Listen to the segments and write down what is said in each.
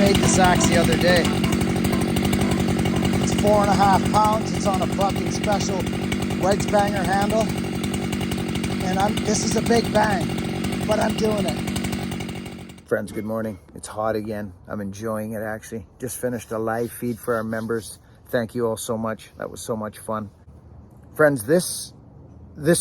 made this axe the other day. It's 4.5 pounds. It's on a fucking special wedge banger handle. And this is a big bang, but I'm doing it. Friends, good morning. It's hot again. I'm enjoying it actually. Just finished a live feed for our members. Thank you all so much. That was so much fun. Friends, this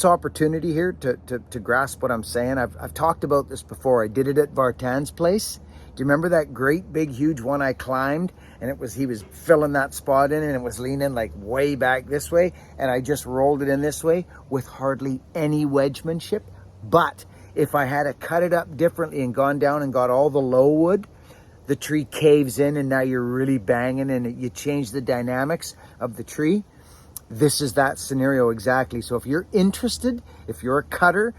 opportunity here to grasp what I'm saying, I've talked about this before. I did it at Vartan's place. Do you remember that great big huge one I climbed, and he was filling that spot in, and it was leaning like way back this way, and I just rolled it in this way with hardly any wedgemanship? But if I had to cut it up differently and gone down and got all the low wood, the tree caves in and now you're really banging and you change the dynamics of the tree. This is that scenario exactly. So if you're interested, if you're a cutter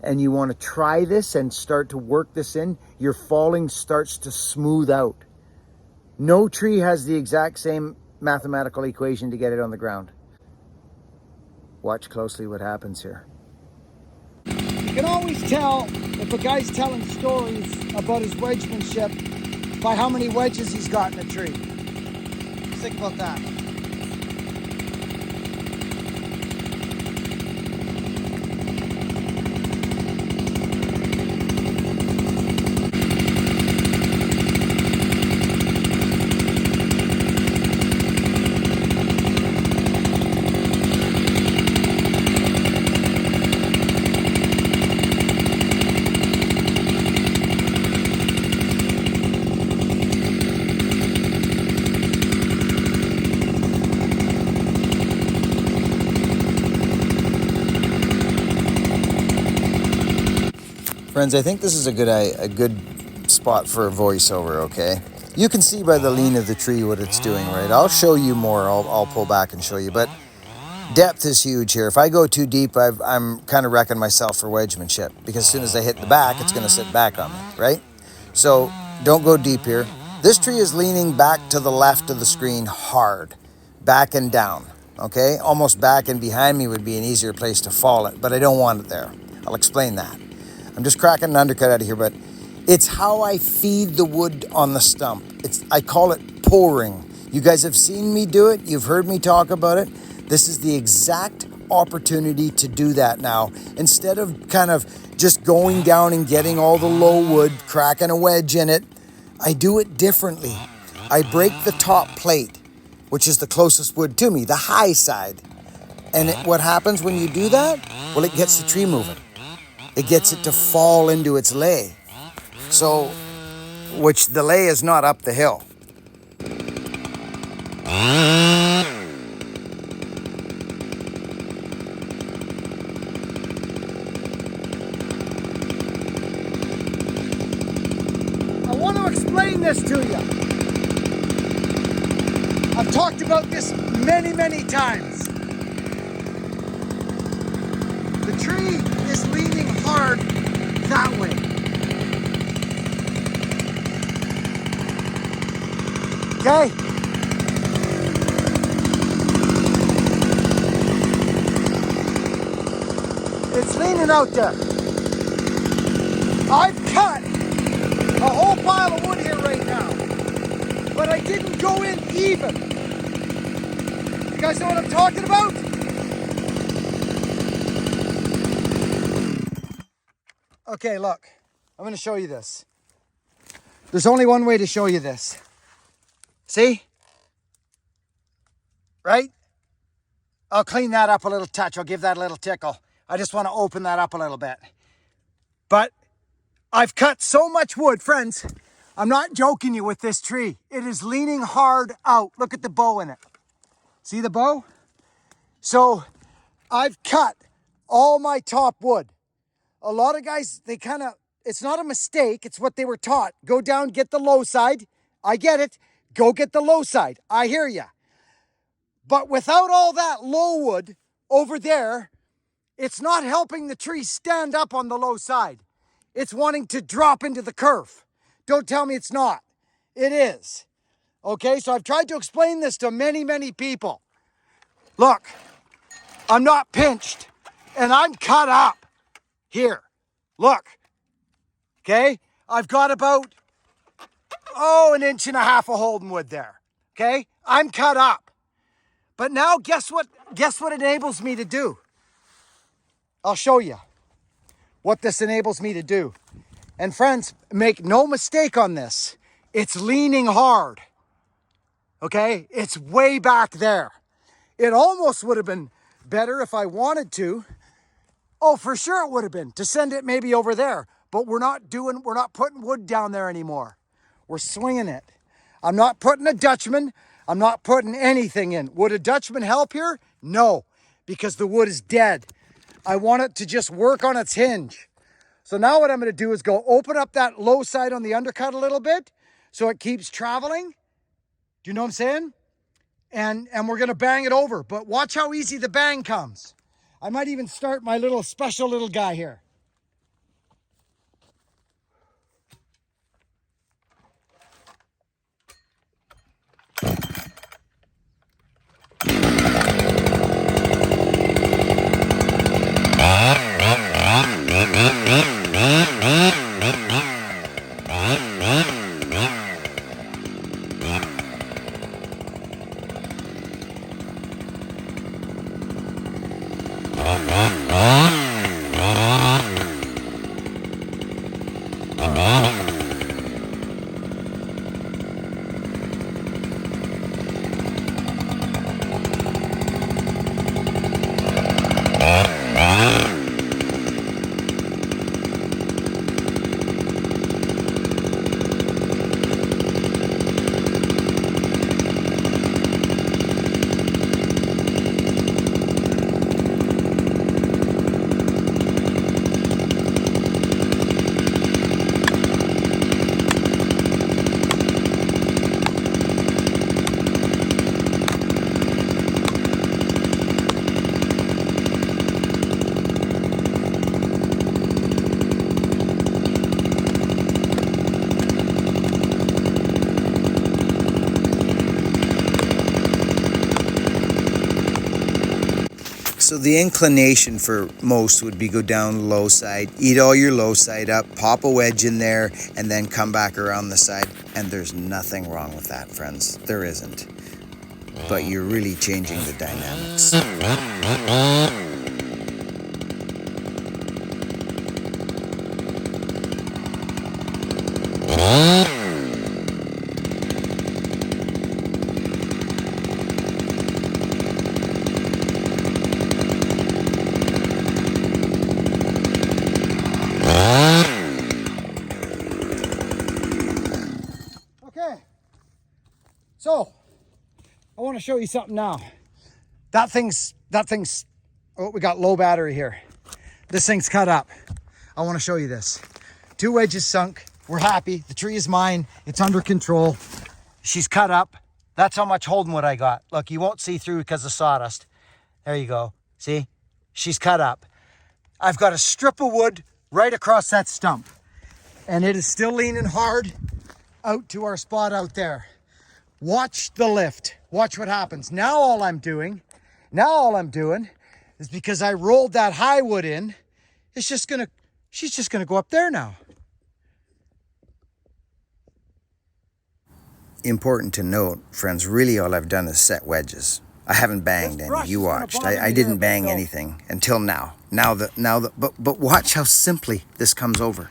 and you want to try this and start to work this in, your falling starts to smooth out. No tree has the exact same mathematical equation to get it on the ground. Watch closely what happens here. You can always tell if a guy's telling stories about his wedgemanship by how many wedges he's got in a tree. Just think about that. Friends, I think this is a good spot for a voiceover, okay? You can see by the lean of the tree what it's doing, right? I'll show you more. I'll pull back and show you. But depth is huge here. If I go too deep, I'm kind of wrecking myself for wedgemanship, because as soon as I hit the back, it's going to sit back on me, right? So don't go deep here. This tree is leaning back to the left of the screen hard, back and down, okay? Almost back and behind me would be an easier place to fall it, but I don't want it there. I'll explain that. I'm just cracking an undercut out of here, but it's how I feed the wood on the stump. I call it pouring. You guys have seen me do it. You've heard me talk about it. This is the exact opportunity to do that now. Instead of kind of just going down and getting all the low wood, cracking a wedge in it, I do it differently. I break the top plate, which is the closest wood to me, the high side. And what happens when you do that? Well, it gets the tree moving. It gets it to fall into its lay. So, which the lay is not up the hill. I want to explain this to you. I've talked about this many, many times. The tree is leaning hard that way. Okay? It's leaning out there. I've cut a whole pile of wood here right now, but I didn't go in even. You guys know what I'm talking about? Okay, look, I'm going to show you this. There's only one way to show you this. See? Right? I'll clean that up a little touch. I'll give that a little tickle. I just want to open that up a little bit. But I've cut so much wood, friends. I'm not joking you with this tree. It is leaning hard out. Look at the bow in it. See the bow? So I've cut all my top wood. A lot of guys, it's not a mistake. It's what they were taught. Go down, get the low side. I get it. Go get the low side. I hear ya. But without all that low wood over there, it's not helping the tree stand up on the low side. It's wanting to drop into the curve. Don't tell me it's not. It is. Okay, so I've tried to explain this to many, many people. Look, I'm not pinched and I'm cut up here. Look, okay? I've got about an inch and a half of Holden wood there. Okay, I'm cut up. But now guess what it enables me to do? I'll show you what this enables me to do. And friends, make no mistake on this. It's leaning hard. Okay, it's way back there. It almost would have been better if I wanted to. Oh, for sure it would have been to send it maybe over there. But we're not putting wood down there anymore. We're swinging it. I'm not putting a Dutchman. I'm not putting anything in. Would a Dutchman help here? No, because the wood is dead. I want it to just work on its hinge. So now what I'm going to do is go open up that low side on the undercut a little bit so it keeps traveling. Do you know what I'm saying? And we're going to bang it over. But watch how easy the bang comes. I might even start my little special little guy here. So the inclination for most would be go down low side, eat all your low side up, pop a wedge in there, and then come back around the side. And there's nothing wrong with that, friends. There isn't. But you're really changing the dynamics. So, I want to show you something now. That thing's, oh, we got low battery here. This thing's cut up. I want to show you this. 2 wedges sunk. We're happy. The tree is mine. It's under control. She's cut up. That's how much Holden wood I got. Look, you won't see through because of sawdust. There you go. See? She's cut up. I've got a strip of wood right across that stump. And it is still leaning hard out to our spot out there. Watch the lift. Watch what happens. Now all I'm doing is because I rolled that high wood in, she's just gonna go up there now. Important to note, friends, really all I've done is set wedges. I haven't banged any. You watched. I didn't bang anything until now. But watch how simply this comes over.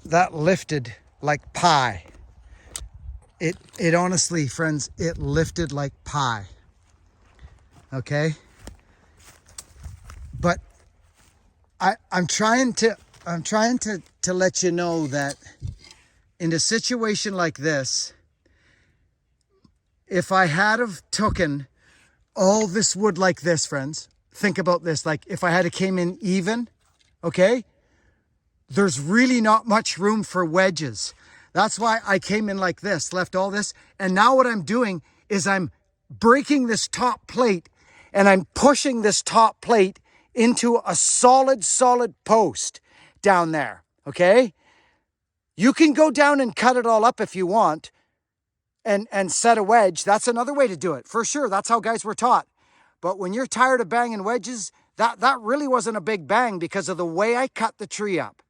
That lifted like pie. it honestly, friends, it lifted like pie. Okay? But I'm trying to let you know that in a situation like this, if I had have taken all this wood like this, friends, think about this, like if I had to came in even, okay, there's really not much room for wedges. That's why I came in like this, left all this, and now what I'm doing is I'm breaking this top plate and I'm pushing this top plate into a solid post down there, okay? You can go down and cut it all up if you want and set a wedge. That's another way to do it, for sure. That's how guys were taught. But when you're tired of banging wedges, that really wasn't a big bang because of the way I cut the tree up.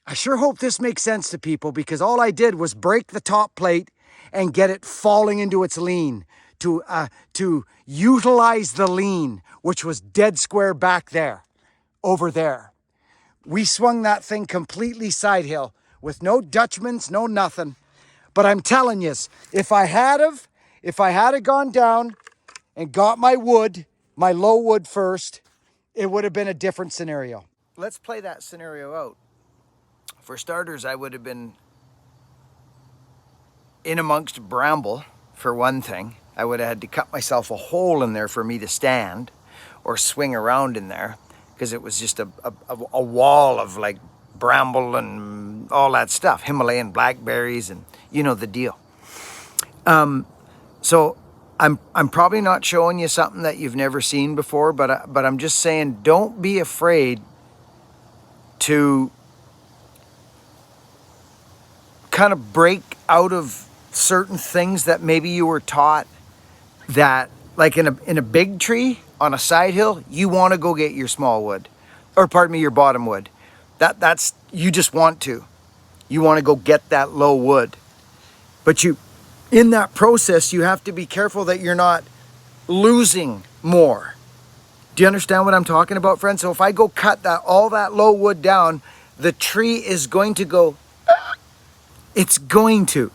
I sure hope this makes sense to people, because all I did was break the top plate and get it falling into its lean to utilize the lean, which was dead square back there, over there. We swung that thing completely side hill with no Dutchmans, no nothing. But I'm telling you, if I had gone down and got my wood, my low wood first, it would have been a different scenario. Let's play that scenario out. For starters, I would have been in amongst bramble, for one thing. I would have had to cut myself a hole in there for me to stand or swing around in there, because it was just a wall of like bramble and all that stuff, Himalayan blackberries, and you know the deal. So I'm probably not showing you something that you've never seen before, but I'm just saying, don't be afraid to kind of break out of certain things that maybe you were taught, that like in a big tree on a side hill, you want to go get your small wood, or pardon me, your bottom wood. That's you just want to. You want to go get that low wood. But in that process, you have to be careful that you're not losing more. Do you understand what I'm talking about, friends? So if I go cut all that low wood down, the tree is going to go, it's going to.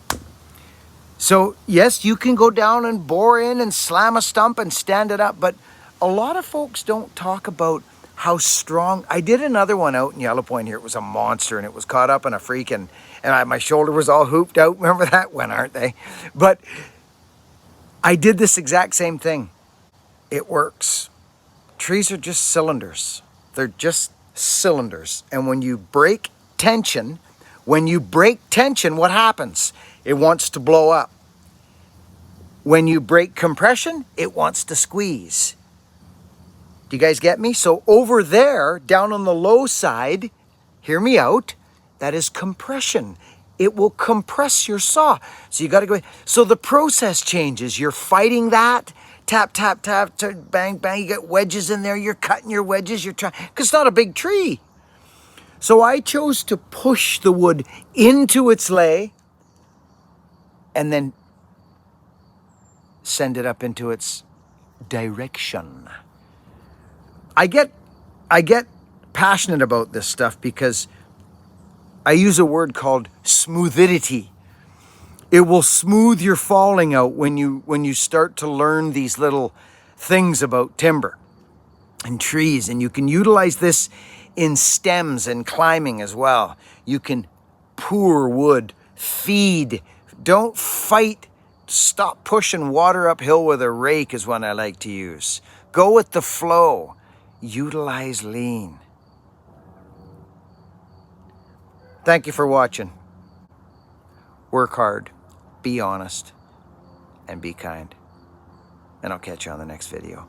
So yes, you can go down and bore in and slam a stump and stand it up, but a lot of folks don't talk about how strong. I did another one out in Yellow Point here. It was a monster, and it was caught up in a freak, and my shoulder was all hooped out. Remember that one, aren't they? But I did this exact same thing. It works. Trees are just cylinders. They're just cylinders. And when you break tension, what happens? It wants to blow up. When you break compression, it wants to squeeze. Do you guys get me? So over there, down on the low side, hear me out, that is compression. It will compress your saw. So you got to go. So the process changes. You're fighting that. Tap, tap, tap, bang, bang. You get wedges in there. You're cutting your wedges. You're trying, because it's not a big tree. So I chose to push the wood into its lay and then send it up into its direction. I get passionate about this stuff because I use a word called smoothidity. It will smooth your falling out when you start to learn these little things about timber and trees, and you can utilize this in stems and climbing as well. You can pour wood, feed, don't fight. Stop pushing water uphill with a rake is one I like to use. Go with the flow. Utilize lean. Thank you for watching. Work hard, be honest, and be kind. And I'll catch you on the next video.